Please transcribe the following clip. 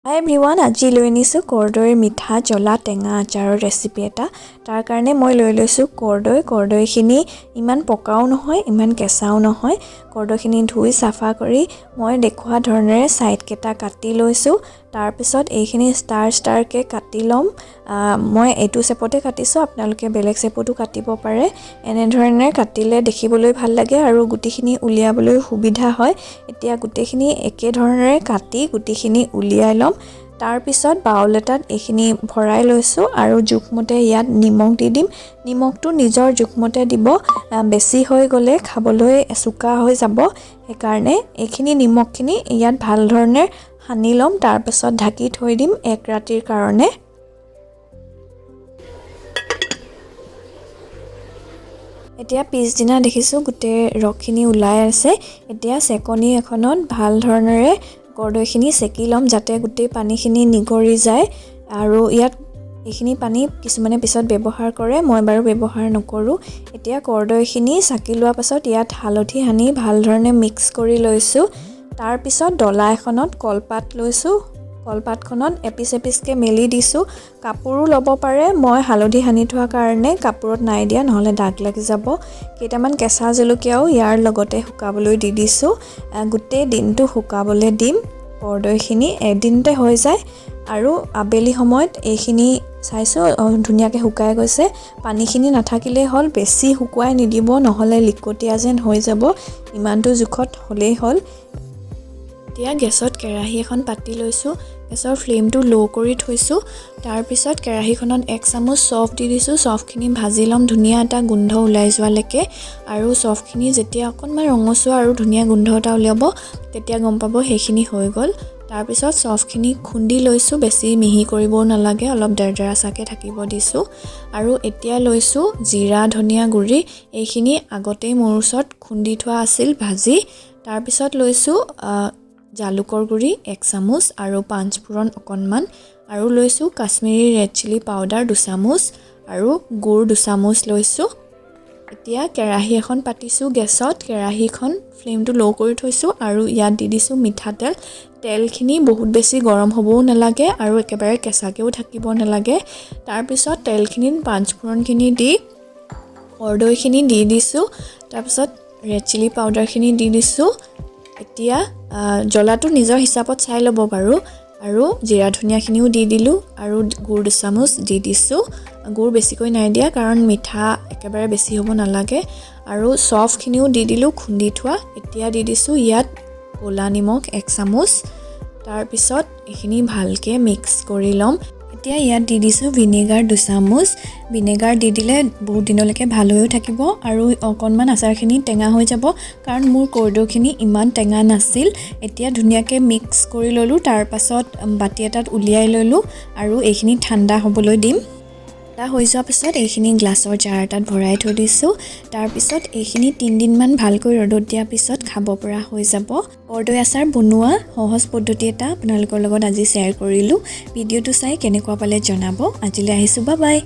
Hi everyone, আজি লৈ আনিছো কৰ্দৈৰ মিঠা জলা টেঙা আচাৰৰ ৰেচিপি এটা। তাৰ কাৰণে মই লৈ লৈছো কৰ্দৈখিনি ইমান পকাও নহয়, ইমান কেঁচাও নহয়। কৰ্দৈখিনি ধুই সাফা কৰি মই দেখুৱা ধৰণেৰে সাইড কেটা কাটি লৈছো। তাৰ পিছত এইখিনি ষ্টাৰ কে কাটি লম। মই এইটো শেপতে কাটিছো, আপোনালোকে বেলেগ শেপতো কাটিব পাৰে। এনে ধৰণে কাটিলে দেখিবলৈ ভাল লাগে আৰু গুটিখিনি উলিয়াবলৈ সুবিধা হয়। এতিয়া গুটিখিনি একে ধৰণেৰে কাটি গুটিখিনি উলিয়াই লম। তাৰ পিছত বাউল এটাত এইখিনি ভৰাই লৈছো আৰু জোখমতে ইয়াত নিমখ দি দিম। নিমখটো নিজৰ জোখমতে দিব, বেছি হৈ গলে খাবলৈ চোকা হৈ যাব। সেইকাৰণে এইখিনি নিমখখিনি ইয়াত ভাল ধৰণে সানি লম। তাৰ পিছত ঢাকি থৈ দিম এক ৰাতিৰ কাৰণে। এতিয়া পিছদিনা দেখিছো গোটেই ৰসখিনি ওলাই আছে। এতিয়া চেকনি এখনত ভাল ধৰণেৰে কৰ্দৈখিনি সেকি লম যাতে গোটেই পানীখিনি নিগৰি যায়। আৰু ইয়াত এইখিনি পানী কিছুমানে পিছত ব্যৱহাৰ কৰে, মই বাৰু ব্যৱহাৰ নকৰো। এতিয়া কৰ্দৈখিনি সাকি লোৱাৰ পাছত ইয়াত হালধি সানি ভাল ধৰণে মিক্স কৰি লৈছো। তাৰ পিছত ডলা এখনত কলপাত লৈছো। কলপাতখনত এপিচকে মেলি দিছো। কাপোৰো ল'ব পাৰে, মই হালধি সানি থোৱা কাৰণে কাপোৰত নাই দিয়া, নহলে দাগ লাগি যাব। কেইটামান কেঁচা জলকীয়াও ইয়াৰ লগতে শুকাবলৈ দি দিছো। গোটেই দিনটো শুকাবলৈ দিম। কৰ্দৈখিনি এদিনতে হৈ যায় আৰু আবেলি সময়ত এইখিনি চাইছো ধুনীয়াকৈ শুকাই গৈছে। পানীখিনি নাথাকিলেই হ'ল, বেছি শুকুৱাই নিদিব নহলে লিকটীয়া যেন হৈ যাব। ইমানটো জোখত হ'লেই হ'ল। এতিয়া গেছত কেৰাহী এখন পাতি লৈছো। গেছৰ ফ্লেমটো লো কৰি থৈছো। তাৰ পিছত কেৰাহীখনত 1 চামুচ চফ দি দিছো। চফখিনি ভাজি লম ধুনীয়া এটা গোন্ধ ওলাই যোৱালৈকে। আৰু চফখিনি যেতিয়া অকণমান ৰঙচুৱা আৰু ধুনীয়া গোন্ধ এটা উলিয়াব, তেতিয়া গম পাব সেইখিনি হৈ গ'ল। তাৰ পিছত চফখিনি খুন্দি লৈছো, বেছি মিহি কৰিবও নালাগে, অলপ দৰদৰাচাকে থাকিব দিছো। আৰু এতিয়া লৈছো জিৰা ধনিয়া গুৰি। এইখিনি আগতেই মোৰ ওচৰত খুন্দি থোৱা আছিল ভাজি। তাৰ পিছত লৈছো জালুকৰ গুৰি 1 চামুচ আৰু পাঁচ ফোৰণ অকণমান। আৰু লৈছো কাশ্মীৰী ৰেড চিলি পাউডাৰ 2 চামুচ আৰু গুৰ 2 চামুচ লৈছো। এতিয়া কেৰাহী এখন পাতিছো গেছত। কেৰাহীখন ফ্লেমটো লো কৰি থৈছো আৰু ইয়াত দি দিছো মিঠাতেল। তেলখিনি বহুত বেছি গৰম হ'বও নালাগে আৰু একেবাৰে কেঁচাকেও থাকিব নালাগে। তাৰ পিছত তেলখিনিত পাঁচ ফোৰণখিনি দি কৰ্দৈখিনি দি দিছো। তাৰ পিছত ৰেড চিলি পাউডাৰখিনি দি দিছো। এতিয়া জ্বলাটো নিজৰ হিচাপত চাই ল'ব বাৰু। আৰু জিৰা ধনিয়াখিনিও দি দিলো আৰু গুৰ 2 চামুচ দি দিছো। গুৰ বেছিকৈ নাই দিয়া কাৰণ মিঠা একেবাৰে বেছি হ'ব নালাগে। আৰু চফখিনিও দি দিলো খুন্দি থোৱা। এতিয়া দি দিছো ইয়াত ক'লা নিমখ 1 চামুচ। তাৰ পিছত এইখিনি ভালকে মিক্স কৰি ল'ম। এতিয়া ইয়াত দি দিছো ভিনেগাৰ 2 চামুচ। ভিনেগাৰ দি দিলে বহুত দিনলৈকে ভাল হৈ থাকিব আৰু অকণমান আচাৰখিনি টেঙা হৈ যাব, কাৰণ মোৰ কৰ্দৈখিনি ইমান টেঙা নাছিল। এতিয়া ধুনীয়াকৈ মিক্স কৰি ল'লো। তাৰ পাছত বাটি এটাত উলিয়াই ল'লো আৰু এইখিনি ঠাণ্ডা হ'বলৈ দিম। হৈ যোৱাৰ পিছত এইখিনি গ্লাছৰ জাৰ এটাত ভৰাই থৈ দিছো। তাৰ পিছত এইখিনি 3 দিনমান ভালকৈ ৰ'দত দিয়াৰ পিছত খাব পৰা হৈ যাব। কৰ্দৈ আচাৰ বনোৱা সহজ পদ্ধতি এটা আপোনালোকৰ লগত আজি শ্বেয়াৰ কৰিলো। ভিডিঅ'টো চাই কেনেকুৱা পালে জনাব। আজিলৈ আহিছো, বাই বাই।